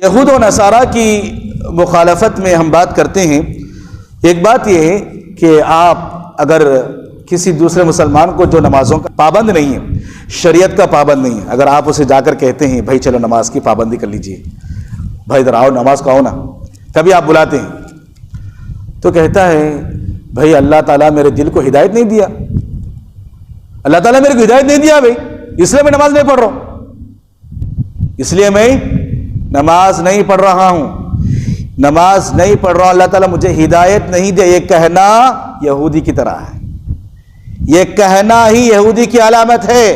یہود و نصارہ کی مخالفت میں ہم بات کرتے ہیں. ایک بات یہ ہے کہ آپ اگر کسی دوسرے مسلمان کو جو نمازوں کا پابند نہیں ہے، شریعت کا پابند نہیں ہے، اگر آپ اسے جا کر کہتے ہیں بھائی چلو نماز کی پابندی کر لیجئے، بھائی ادھر آؤ نماز کو آؤ نا، کبھی آپ بلاتے ہیں تو کہتا ہے بھائی اللہ تعالیٰ میرے دل کو ہدایت نہیں دیا، اللہ تعالیٰ میرے کو ہدایت نہیں دیا بھائی، اس لیے میں نماز نہیں پڑھ رہا ہوں، اس لیے میں نماز نہیں پڑھ رہا ہوں، نماز نہیں پڑھ رہا ہوں، اللہ تعالیٰ مجھے ہدایت نہیں دیا. یہ کہنا یہودی کی طرح ہے، یہ کہنا ہی یہودی کی علامت ہے.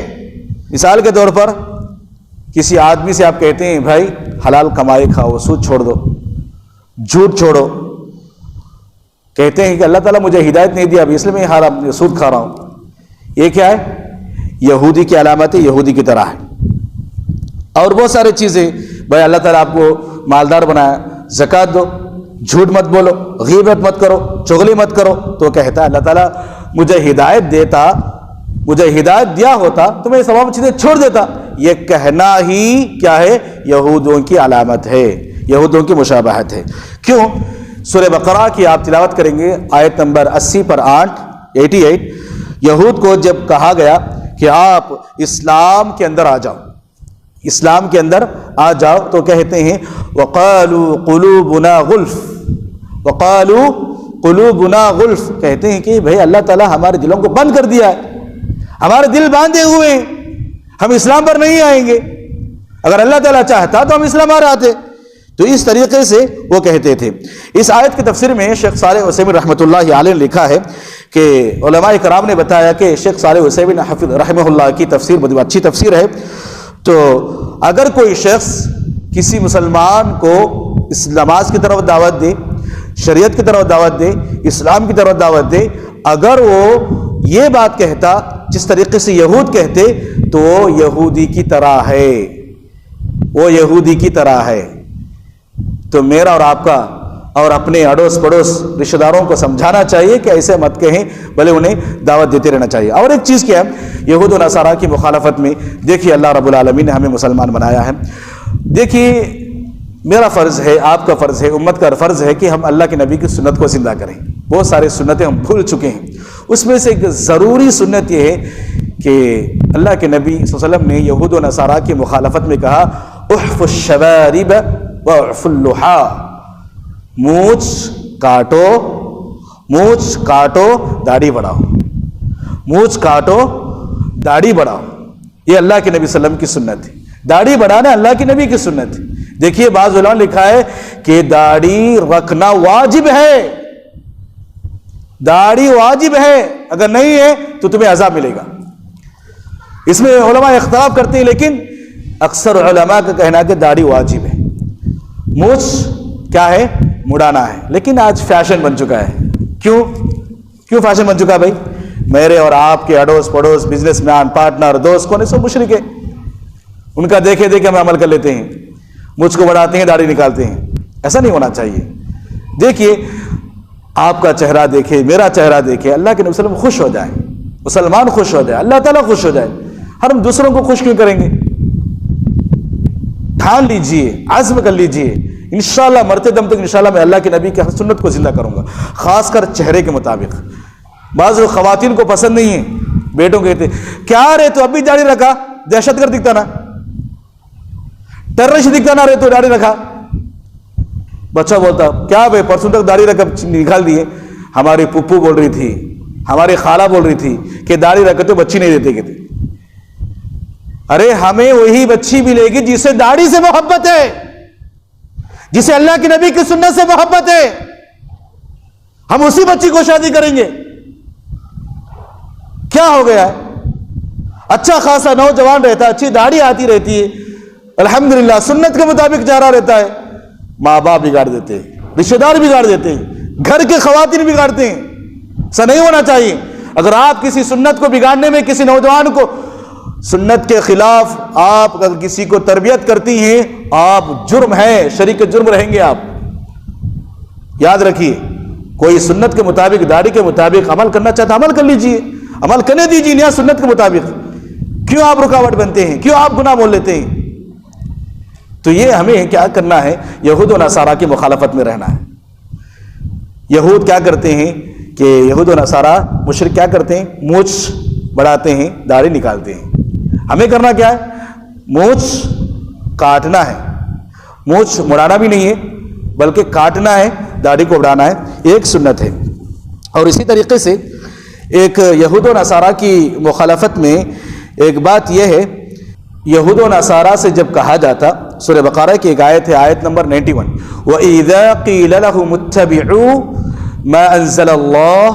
مثال کے طور پر کسی آدمی سے آپ کہتے ہیں بھائی حلال کمائی کھاؤ، سود چھوڑ دو، جھوٹ چھوڑو، کہتے ہیں کہ اللہ تعالیٰ مجھے ہدایت نہیں دیا اس لیے میں حرام سود کھا رہا ہوں. یہ کیا ہے؟ یہودی کی علامت ہے، یہودی کی طرح ہے. اور بہت سارے چیزیں، بھائی اللہ تعالیٰ آپ کو مالدار بنایا، زکوٰۃ دو، جھوٹ مت بولو، غیبت مت کرو، چغلی مت کرو، تو کہتا ہے اللہ تعالیٰ مجھے ہدایت دیتا، مجھے ہدایت دیا ہوتا تو میں یہ تمام چیزیں چھوڑ دیتا. یہ کہنا ہی کیا ہے؟ یہودوں کی علامت ہے، یہودوں کی مشابہت ہے. کیوں؟ سورہ بقرہ کی آپ تلاوت کریں گے آیت نمبر 80 پر 88. یہود کو جب کہا گیا کہ آپ اسلام کے اندر آ جاؤ، اسلام کے اندر آ جاؤ، تو کہتے ہیں وَقَالُوا قُلُوبُنَا غُلْفٌ، وَقَالُوا قُلُوبُنَا غُلْفٌ، کہتے ہیں کہ بھئی اللہ تعالیٰ ہمارے دلوں کو بند کر دیا ہے، ہمارے دل باندھے ہوئے ہیں، ہم اسلام پر نہیں آئیں گے. اگر اللہ تعالیٰ چاہتا تو ہم اسلام پر آتے. تو اس طریقے سے وہ کہتے تھے. اس آیت کی تفسیر میں شیخ صالح عثیمین رحمۃ اللہ علیہ نے لکھا ہے کہ علماء کرام نے بتایا کہ شیخ صالح عثیمین رحمہ اللہ کی تفسیر بہت اچھی تفسیر ہے. تو اگر کوئی شخص کسی مسلمان کو اس نماز کی طرف دعوت دے، شریعت کی طرف دعوت دے، اسلام کی طرف دعوت دے، اگر وہ یہ بات کہتا جس طریقے سے یہود کہتے تو وہ یہودی کی طرح ہے، وہ یہودی کی طرح ہے. تو میرا اور آپ کا اور اپنے اڑوس پڑوس رشتہ داروں کو سمجھانا چاہیے کہ ایسے مت کہیں، بلے انہیں دعوت دیتے رہنا چاہیے. اور ایک چیز کیا ہے، یہود و نصارہ کی مخالفت میں دیکھیے اللہ رب العالمین نے ہمیں مسلمان بنایا ہے. دیکھیے میرا فرض ہے، آپ کا فرض ہے، امت کا فرض ہے کہ ہم اللہ کے نبی کی سنت کو زندہ کریں. بہت ساری سنتیں ہم بھول چکے ہیں، اس میں سے ایک ضروری سنت یہ ہے کہ اللہ کے نبی صلی اللہ علیہ وسلم نے یہود و نصارہ کی مخالفت میں کہا احف الشوارب واعف اللحا، مونچھ کاٹو، مونچھ کاٹو داڑھی بڑھاؤ، مونچھ کاٹو داڑھی بڑھاؤ. یہ اللہ کے نبی صلی اللہ علیہ وسلم کی سنت ہے. داڑھی بڑھانا اللہ کے نبی کی سنت ہے. دیکھیے بعض علماء نے لکھا ہے کہ داڑھی رکھنا واجب ہے، داڑھی واجب ہے، اگر نہیں ہے تو تمہیں عذاب ملے گا. اس میں علماء اختلاف کرتے ہیں، لیکن اکثر علماء کا کہنا ہے کہ داڑھی واجب ہے. مونچھ کیا ہے؟ مڑانا ہے. لیکن آج فیشن بن چکا ہے. کیوں فیشن بن چکا ہے بھائی؟ میرے اور آپ کے اڑوس پڑوس، بزنس مین، پارٹنر، دوست کون سب مشرک ہے، ان کا دیکھے دیکھے ہم عمل کر لیتے ہیں، مجھ کو بڑھاتے ہیں، داڑھی نکالتے ہیں. ایسا نہیں ہونا چاہیے. دیکھیے آپ کا چہرہ دیکھے، میرا چہرہ دیکھے، اللہ کے نبی صلی اللہ علیہ وسلم خوش ہو جائے، مسلمان خوش ہو جائے، اللہ تعالیٰ خوش ہو جائے. ہم دوسروں کو خوش کیوں کریں گے؟ ٹھان لیجئے، عزم کر لیجئے، انشاءاللہ مرتے دم تک انشاءاللہ میں اللہ کے نبی کی سنت کو زندہ کروں گا، خاص کر چہرے کے مطابق. بعض خواتین کو پسند نہیں ہے، بیٹوں کہتے کیا رے تو اب بھی داڑھی رکھا، دہشت گرد دکھتا نا، ٹیررسٹ دکھتا نا رے تو داڑھی رکھا. بچہ بولتا کیا بھائی پرسوں تک داڑھی رکھ نکال دیے. ہماری پپو بول رہی تھی، ہماری خالہ بول رہی تھی کہ داڑھی رکھے تو بچی نہیں دیتے. کہتے ارے ہمیں وہی بچی ملے گی جسے داڑھی سے محبت ہے، جسے اللہ کے نبی کی سنت سے محبت ہے. ہم اسی بچی کو شادی کریں گے. کیا ہو گیا ہے؟ اچھا خاصا نوجوان رہتا ہے، اچھی داڑھی آتی رہتی ہے، الحمدللہ سنت کے مطابق جا رہا رہتا ہے. ماں باپ بگاڑ دیتے ہیں، رشتہ دار بگاڑ دیتے ہیں، گھر کے خواتین بگاڑتے ہیں. ایسا نہیں ہونا چاہیے. اگر آپ کسی سنت کو بگاڑنے میں، کسی نوجوان کو سنت کے خلاف آپ اگر کسی کو تربیت کرتی ہیں، آپ جرم ہے، شریک جرم رہیں گے. آپ یاد رکھیے، کوئی سنت کے مطابق، داڑھی کے مطابق عمل کرنا چاہتا عمل کر لیجئے، عمل کرنے دیجئے نیا سنت کے مطابق. کیوں آپ رکاوٹ بنتے ہیں؟ کیوں آپ گناہ بول لیتے ہیں؟ تو تو یہ ہمیں کیا کرنا ہے؟ یہود و نصارہ کی مخالفت میں رہنا ہے۔ یہود کیا کرتے ہیں کہ یہود و نصارہ مشرک کیا کرتے ہیں؟ مونچھ بڑھاتے ہیں، داڑھی نکالتے ہیں۔ ہمیں کرنا کیا ہے؟ مونچھ کاٹنا ہے، مونچھ مڑانا بھی نہیں ہے بلکہ کاٹنا ہے، داڑھی کو بڑھانا ہے، ایک سنت ہے۔ اور اسی طریقے سے ایک یہود و نصارہ کی مخالفت میں ایک بات یہ ہے، یہود و نصارہ سے جب کہا جاتا، سورہ بقرہ کی ایک آیت ہے، آیت نمبر 91، وَإِذَا قِيلَ لَهُمُ اتَّبِعُوا مَا أَنزَلَ اللَّهُ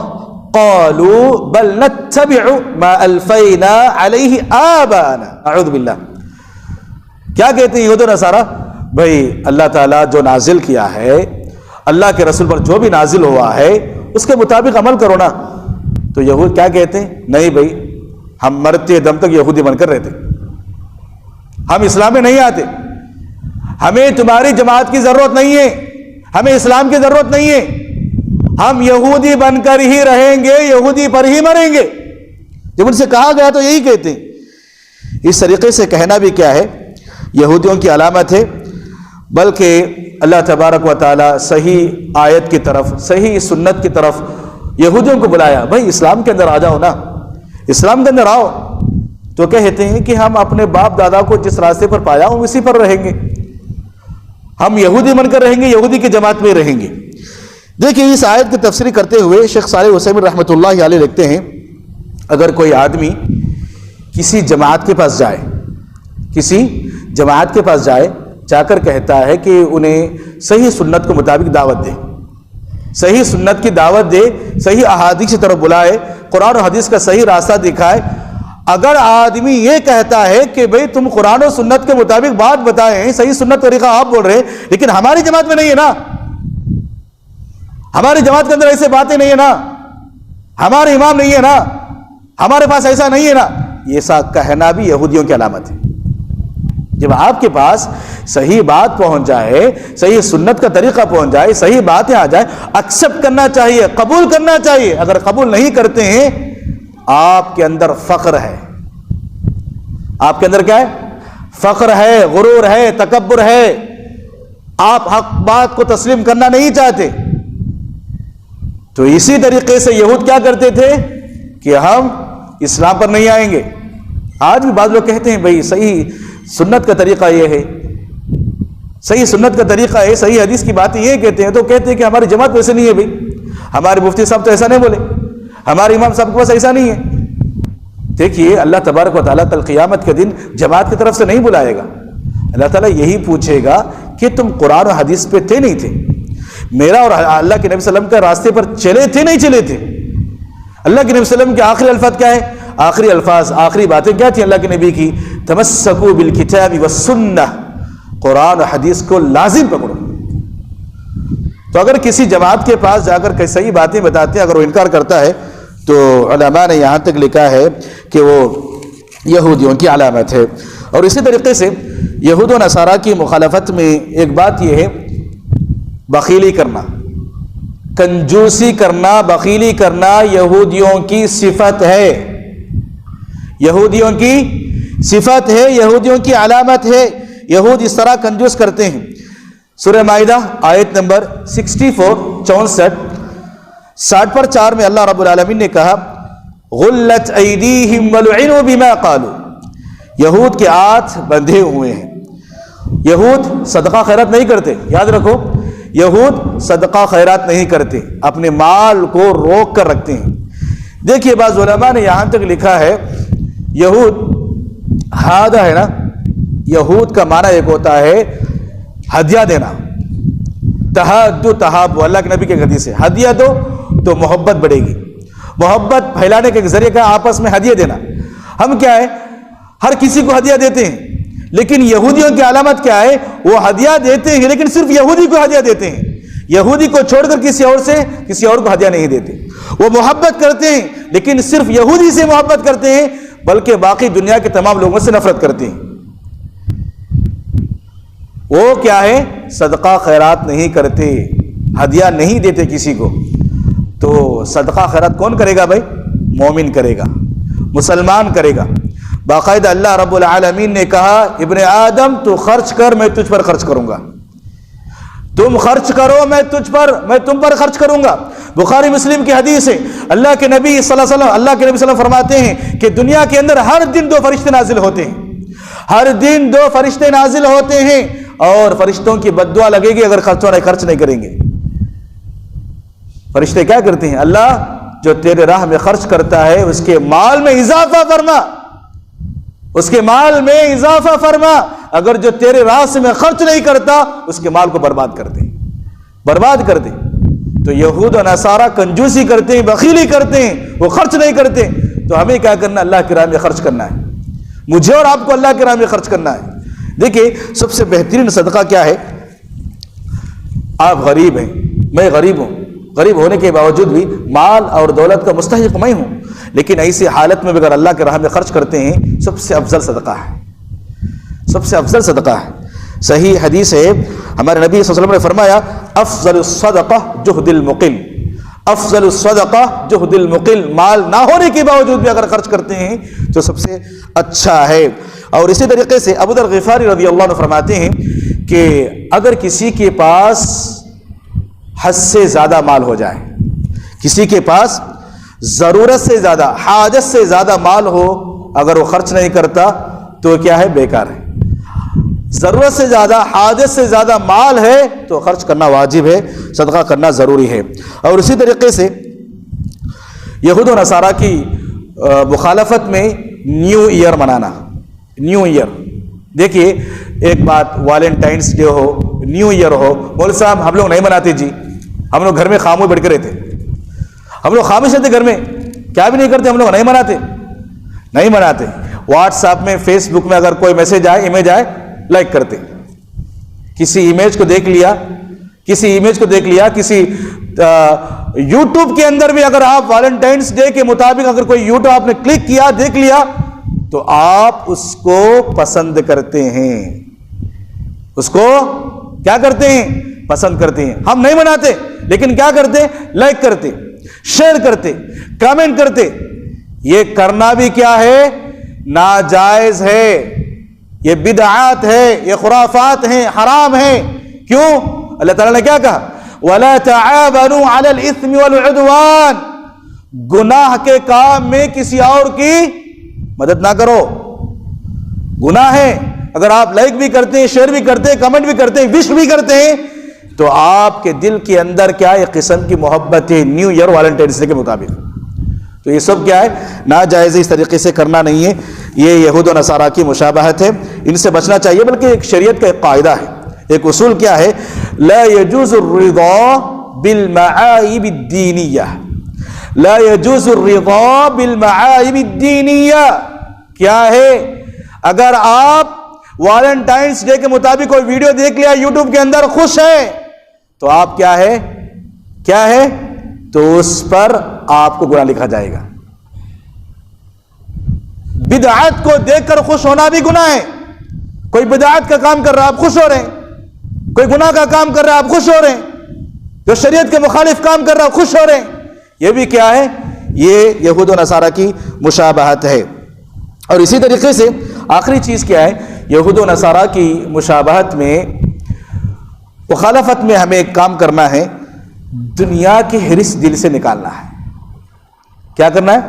قَالُوا بَلْ نَتَّبِعُ مَا أَلْفَيْنَا عَلَيْهِ آبَانَا۔ اعوذ باللہ۔ کیا کہتے ہیں یہود و نصارہ؟ بھئی اللہ تعالیٰ جو نازل کیا ہے، اللہ کے رسول پر جو بھی نازل ہوا ہے اس کے مطابق عمل کرو نا۔ تو یہود کیا کہتے ہیں؟ نہیں بھئی، ہم مرتے دم تک یہودی بن کر رہتے، ہم اسلام میں نہیں آتے، ہمیں تمہاری جماعت کی ضرورت نہیں ہے، ہمیں اسلام کی ضرورت نہیں ہے، ہم یہودی بن کر ہی رہیں گے، یہودی پر ہی مریں گے۔ جب ان سے کہا گیا تو یہی کہتے ہیں۔ اس طریقے سے کہنا بھی کیا ہے؟ یہودیوں کی علامت ہے، بلکہ اللہ تبارک و تعالی صحیح آیت کی طرف، صحیح سنت کی طرف یہودیوں کو بلایا، بھائی اسلام کے اندر آ جاؤ نا، اسلام کے اندر آؤ۔ تو کہتے ہیں کہ ہم اپنے باپ دادا کو جس راستے پر پایا ہوں اسی پر رہیں گے، ہم یہودی بن کر رہیں گے، یہودی کی جماعت میں رہیں گے۔ دیکھیں اس آیت کی تفسیر کرتے ہوئے شیخ صالح عثیمین رحمۃ اللہ علیہ لکھتے ہیں، اگر کوئی آدمی کسی جماعت کے پاس جائے، کسی جماعت کے پاس جائے، جا کر کہتا ہے کہ انہیں صحیح سنت کے مطابق دعوت دے، صحیح سنت کی دعوت دے، صحیح احادیث کی طرف بلائے، قرآن و حدیث کا صحیح راستہ دکھائے۔ اگر آدمی یہ کہتا ہے کہ بھئی تم قرآن و سنت کے مطابق بات بتائیں، صحیح سنت طریقہ آپ بول رہے ہیں، لیکن ہماری جماعت میں نہیں ہے نا، ہماری جماعت کے اندر ایسے باتیں نہیں ہے نا، ہمارے امام نہیں ہے نا، ہمارے پاس ایسا نہیں ہے نا، یہ ایسا کہنا بھی یہودیوں کی علامت ہے۔ جب آپ کے پاس صحیح بات پہنچ جائے، صحیح سنت کا طریقہ پہنچ جائے، صحیح باتیں آ جائے، ایکسپٹ کرنا چاہیے، قبول کرنا چاہیے۔ اگر قبول نہیں کرتے ہیں، آپ کے اندر فخر ہے، آپ کے اندر کیا ہے؟ فخر ہے، غرور ہے، تکبر ہے، آپ حق بات کو تسلیم کرنا نہیں چاہتے۔ تو اسی طریقے سے یہود کیا کرتے تھے کہ ہم اسلام پر نہیں آئیں گے۔ آج بھی بعض لوگ کہتے ہیں بھئی صحیح سنت کا طریقہ یہ ہے، صحیح سنت کا طریقہ ہے، صحیح حدیث کی باتیں یہ کہتے ہیں، تو کہتے ہیں کہ ہماری جماعت ویسے نہیں ہے بھئی، ہمارے مفتی صاحب تو ایسا نہیں بولے، ہمارے امام صاحب کے پاس ایسا نہیں ہے۔ دیکھیے اللہ تبارک و تعالیٰ کل قیامت کے دن جماعت کی طرف سے نہیں بلائے گا، اللہ تعالیٰ یہی پوچھے گا کہ تم قرآن و حدیث پہ تھے نہیں تھے، میرا اور اللہ کے نبی صلی اللہ علیہ وسلم کے راستے پر چلے تھے نہیں چلے تھے۔ اللہ کے نبی صلی اللہ علیہ وسلم کے آخری الفاظ کیا ہے؟ آخری الفاظ، آخری باتیں کیا تھی اللہ کے نبی کی؟ تمسکوا بالکتاب والسنہ، قرآن و حدیث کو لازم پکڑو۔ تو اگر کسی جماعت کے پاس جا کر صحیح باتیں بتاتے ہیں، اگر وہ انکار کرتا ہے تو علماء نے یہاں تک لکھا ہے کہ وہ یہودیوں کی علامت ہے۔ اور اسی طریقے سے یہود و نصارہ کی مخالفت میں ایک بات یہ ہے، بخیلی کرنا، کنجوسی کرنا، بخیلی کرنا یہودیوں کی صفت ہے، یہودیوں کی صفت ہے، یہودیوں کی علامت ہے۔ یہود اس طرح کنجوس کرتے ہیں۔ سورہ مائدہ آیت نمبر 64 60 پر 4 میں اللہ رب العالمین نے کہا غلت ایدیہم ولعنوا بما قالوا، یہود کے ہاتھ بندھے ہوئے ہیں۔ یہود صدقہ خیرات نہیں کرتے، یاد رکھو، یہود صدقہ خیرات نہیں کرتے، اپنے مال کو روک کر رکھتے ہیں۔ دیکھیے بعض علماء نے یہاں تک لکھا ہے، یہود ہادہ ہے نا، یہود کا معنی ایک ہوتا ہے ہدیہ دینا، تہادو تہابو، اللہ کے نبی کے حدیث ہے، ہدیہ دو تو محبت بڑھے گی، محبت پھیلانے کے ذریعے کا آپس میں ہدیہ دینا۔ ہم کیا ہے، ہر کسی کو ہدیہ دیتے ہیں، لیکن یہودیوں کی علامت کیا ہے؟ وہ ہدیہ دیتے ہیں لیکن صرف یہودی کو ہدیہ دیتے ہیں، یہودی کو چھوڑ کر کسی اور کو ہدیہ نہیں دیتے۔ وہ محبت کرتے ہیں لیکن صرف یہودی سے محبت کرتے ہیں، بلکہ باقی دنیا کے تمام لوگوں سے نفرت کرتے ہیں۔ وہ کیا ہے؟ صدقہ خیرات نہیں کرتے، ہدیہ نہیں دیتے کسی کو۔ تو صدقہ خیرات کون کرے گا بھائی؟ مومن کرے گا، مسلمان کرے گا۔ باقاعدہ اللہ رب العالمین نے کہا ابن آدم تو خرچ کر میں تجھ پر خرچ کروں گا، تم خرچ کرو میں تم پر خرچ کروں گا۔ بخاری مسلم کی حدیث ہے، اللہ کے نبی صلی اللہ علیہ وسلم فرماتے ہیں کہ دنیا کے اندر ہر دن 2 فرشتے نازل ہوتے ہیں، ہر دن 2 فرشتے نازل ہوتے ہیں، اور فرشتوں کی بد دعا لگے گی اگر خرچ نہیں کریں گے۔ فرشتے کیا کرتے ہیں؟ اللہ جو تیرے راہ میں خرچ کرتا ہے اس کے مال میں اضافہ فرما، اس کے مال میں اضافہ فرما، اگر جو تیرے راہ سے میں خرچ نہیں کرتا اس کے مال کو برباد کر دے۔ تو یہود و نصارہ کنجوسی کرتے ہیں، بخیلی کرتے ہیں، وہ خرچ نہیں کرتے، تو ہمیں کیا کرنا؟ اللہ کی راہ میں خرچ کرنا ہے، مجھے اور آپ کو اللہ کی راہ میں خرچ کرنا ہے۔ دیکھیے سب سے بہترین صدقہ کیا ہے؟ آپ غریب ہیں، میں غریب ہوں، غریب ہونے کے باوجود بھی مال اور دولت کا مستحق میں ہوں، لیکن ایسی حالت میں بھی اگر اللہ کے راہ میں خرچ کرتے ہیں سب سے افضل صدقہ ہے، سب سے افضل صدقہ ہے۔ صحیح حدیث ہے، ہمارے نبی صلی اللہ علیہ وسلم نے فرمایا افضل الصدقہ جہد المقل، افضل الصدقہ جہد المقل، مال نہ ہونے کے باوجود بھی اگر خرچ کرتے ہیں تو سب سے اچھا ہے۔ اور اسی طریقے سے ابو ذر غفاری رضی اللہ عنہ فرماتے ہیں کہ اگر کسی کے پاس حد سے زیادہ مال ہو جائے، کسی کے پاس ضرورت سے زیادہ، حاجت سے زیادہ مال ہو، اگر وہ خرچ نہیں کرتا تو کیا ہے؟ بیکار ہے۔ ضرورت سے زیادہ، حاجت سے زیادہ مال ہے تو خرچ کرنا واجب ہے، صدقہ کرنا ضروری ہے۔ اور اسی طریقے سے یہود و نصارہ کی مخالفت میں نیو ایئر منانا، نیو ایئر، دیکھیے ایک بات، ویلنٹائنس ڈے ہو، نیو ایئر ہو، مولوی صاحب ہم لوگ نہیں مناتے جی، ہم لوگ گھر میں خاموش بیٹھ کے رہتے، ہم لوگ خاموش رہتے گھر میں، کیا بھی نہیں کرتے، ہم لوگ نہیں مناتے۔ واٹس ایپ میں، فیس بک میں اگر کوئی میسج آئے، امیج آئے، لائک کرتے، کسی امیج کو دیکھ لیا، کسی یوٹیوب کے اندر بھی اگر آپ ویلنٹائنس ڈے کے مطابق اگر کوئی یوٹیوب آپ نے کلک کیا، دیکھ لیا، تو آپ اس کو پسند کرتے ہیں، اس کو کیا کرتے ہیں؟ پسند کرتے ہیں۔ ہم نہیں مناتے لیکن کیا کرتے؟ لائک کرتے، شیئر کرتے، کامنٹ کرتے۔ یہ کرنا بھی کیا ہے؟ ناجائز ہے، یہ بدعات ہے، یہ خرافات ہیں، حرام ہے۔ کیوں؟ اللہ تعالیٰ نے کیا کہا؟ وَلَا تَعَاوَنُوا عَلَى الْإِثْمِ وَالْعُدْوَانِ، گناہ کے کام میں کسی اور کی مدد نہ کرو، گناہ ہے۔ اگر آپ لائک بھی کرتے ہیں، شیئر بھی کرتے ہیں، کمنٹ بھی کرتے ہیں، وش بھی کرتے ہیں، تو آپ کے دل کے اندر کیا ایک قسم کی محبت ہے نیو ایئر ویلنٹائنس ڈے کے مطابق۔ تو یہ سب کیا ہے؟ ناجائز، اس طریقے سے کرنا نہیں ہے، یہ یہود و نصارہ کی مشابہت ہے، ان سے بچنا چاہیے۔ بلکہ ایک شریعت کا ایک قاعدہ ہے، ایک اصول کیا ہے؟ لا يجوز الرضا بالمعائب الدینیہ، لا يجوز الرضا بالمعائب الدینیہ۔ کیا ہے؟ اگر آپ ویلنٹائنس ڈے کے مطابق کوئی ویڈیو دیکھ لیا یوٹیوب کے اندر، خوش ہے، تو آپ کیا ہے؟ تو اس پر آپ کو گناہ لکھا جائے گا۔ بدعات کو دیکھ کر خوش ہونا بھی گناہ ہے۔ کوئی بدعات کا کام کر رہا ہے، آپ خوش ہو رہے ہیں، کوئی گناہ کا کام کر رہا ہے، آپ خوش ہو رہے ہیں، جو شریعت کے مخالف کام کر رہا ہے خوش ہو رہے ہیں، یہ بھی کیا ہے؟ یہ یہود و نصارہ کی مشابہت ہے۔ اور اسی طریقے سے آخری چیز کیا ہے؟ یہود و نصارہ کی مشابہت میں، مخالفت میں ہمیں ایک کام کرنا ہے، دنیا کی حرص دل سے نکالنا ہے۔ کیا کرنا ہے؟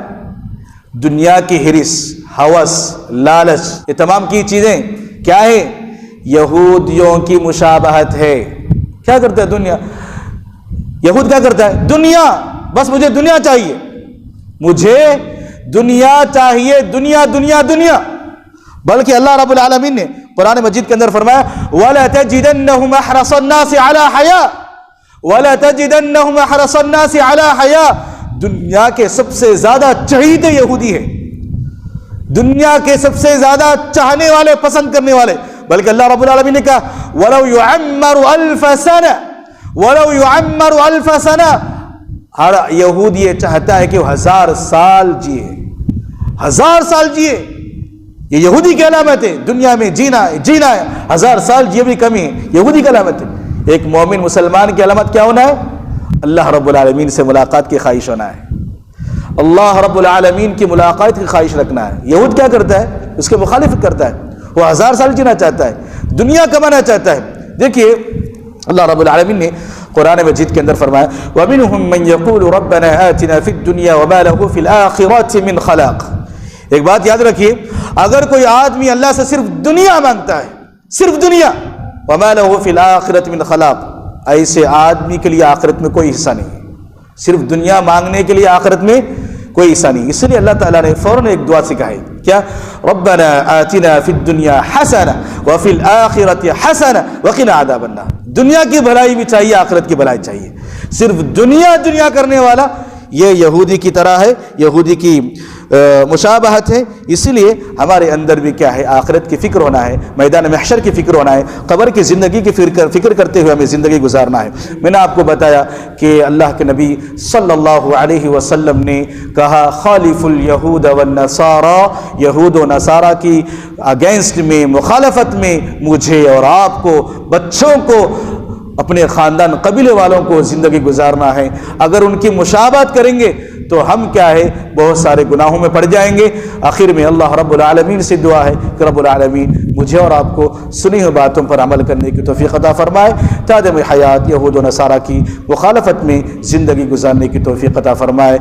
دنیا کی حرص، ہوس، لالچ، یہ تمام کی چیزیں کیا ہے؟ یہودیوں کی مشابہت ہے۔ کیا کرتا ہے دنیا؟ یہود کیا کرتا ہے؟ دنیا، بس مجھے دنیا چاہیے، مجھے دنیا چاہیے، دنیا دنیا دنیا۔ بلکہ اللہ رب العالمین نے قرآن مجید کے اندر فرمایا وَلَتَجِدَنَّهُمْ أَحْرَصَ النَّاسِ عَلَى حَيَاءٍ، وَلَتَجِدَنَّهُمْ أَحْرَصَ النَّاسِ عَلَى حَيَاءٍ، دنیا کے سب سے زیادہ چہیتے یہودی ہے، دنیا کے سب سے زیادہ چاہنے والے، پسند کرنے والے۔ بلکہ اللہ رب العالمین نے کہا وَلَوْ يُعَمَّرُ أَلْفَ سَنَةٍ، وَلَوْ يُعَمَّرُ أَلْفَ سَنَةٍ، ہر یہود یہ چاہتا ہے کہ وہ 1000 سال جیے، 1000 سال جیے۔ یہ یہودی کی علامت ہے، دنیا میں جینا ہے، 1000 سال جیے بھی کمی ہے، یہودی کی علامت ہے۔ ایک مومن مسلمان کی علامت کیا ہونا ہے؟ اللہ رب العالمین سے ملاقات کی خواہش ہونا ہے، اللہ رب العالمین کی ملاقات کی خواہش رکھنا ہے۔ یہود کیا کرتا ہے؟ اس کے مخالفت کرتا ہے، وہ 1000 سال جینا چاہتا ہے، دنیا کمانا چاہتا ہے۔ دیکھیے اللہ رب العالمین نے قرآن مجید کے اندر فرمایا وَمِنْهُمْ مَنْ يَقُولُ رَبَّنَا آتِنَا فِي الدُّنْيَا وَمَا لَهُ فِي الْآخِرَةِ مِنْ خَلَاقٍ۔ ایک بات یاد رکھیے، اگر کوئی آدمی اللہ سے صرف دنیا مانگتا ہے، صرف دنیا، وَمَا لَهُ فِي الْآخِرَةِ مِنْ خَلَاقٍ، ایسے آدمی کے لیے آخرت میں کوئی حصہ نہیں ہے۔ صرف دنیا مانگنے کے لیے آخرت میں کوئی حصہ نہیں۔ اس لیے اللہ تعالیٰ نے فوراً ایک دعا سکھائی، کیا؟ ربنا آتنا فی الدنیا حسنہ وفی الآخرۃ حسنہ وقنا عذاب النار۔ دنیا کی بھلائی بھی چاہیے، آخرت کی بھلائی چاہیے۔ صرف دنیا کرنے والا یہ یہودی کی طرح ہے، یہودی کی مشابہت ہے۔ اسی لیے ہمارے اندر بھی کیا ہے، آخرت کی فکر ہونا ہے، میدان محشر کی فکر ہونا ہے، قبر کی زندگی کی فکر کرتے ہوئے ہمیں زندگی گزارنا ہے۔ میں نے آپ کو بتایا کہ اللہ کے نبی صلی اللہ علیہ وسلم نے کہا خالف الیہود والنصارى، یہود و نصارہ کی اگینسٹ میں، مخالفت میں مجھے اور آپ کو، بچوں کو، اپنے خاندان قبیلے والوں کو زندگی گزارنا ہے۔ اگر ان کی مشابہت کریں گے تو ہم کیا ہے، بہت سارے گناہوں میں پڑ جائیں گے۔ آخر میں اللہ رب العالمین سے دعا ہے کہ رب العالمین مجھے اور آپ کو سنی ہوئی باتوں پر عمل کرنے کی توفیق عطا فرمائے، تادم حیات یہود و نصارہ کی مخالفت میں زندگی گزارنے کی توفیق عطا فرمائے۔